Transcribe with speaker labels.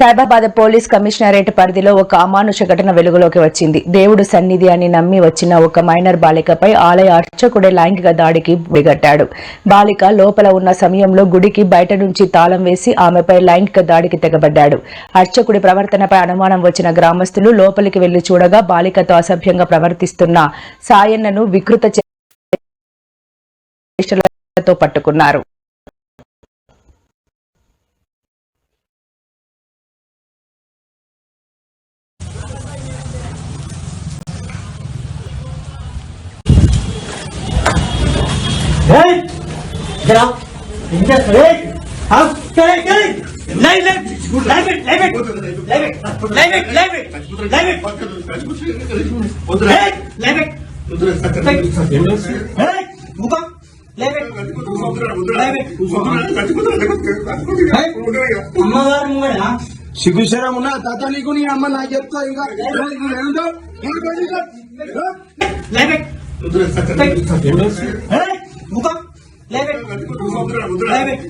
Speaker 1: Cyberabad police commissionerate పరిధిలో ఒక అమానుష ఘటన వెలుగులోకి వచ్చింది. దేవుడు సన్నిధి అని నమ్మి వచ్చిన ఒక మైనర్ బాలికపై ఆలయ అర్చకుడే లైంగిక దాడికి ఒడిగట్టాడు. బాలిక లోపల ఉన్న సమయంలో గుడికి బయట నుంచి తాళం వేసి ఆమెపై లైంగిక దాడికి తెగబడ్డాడు. అర్చకుడి ప్రవర్తనపై అనుమానం వచ్చిన గ్రామస్తులు లోపలికి వెళ్లి చూడగా బాలికతో అసభ్యంగా ప్రవర్తిస్తున్న సాయన్నను వికృత చేష్టలతో పట్టుకున్నారు.
Speaker 2: Hey! Get up! Just wait! Up! Get it! Leave it! Leave it! Leave it! Leave it! Leave it! Leave it! Leave it! Hey! Leave it! Hey! Move up! Leave it! Leave it! Hey! అమ్మగారు ముంగడా
Speaker 3: సిగ్గుశరం ఉన్నా తాత నీకు నీ అమ్మ నాకు చెప్తా ఇంకా
Speaker 2: Leave it! Hey! Move up! Leave it! Leave it!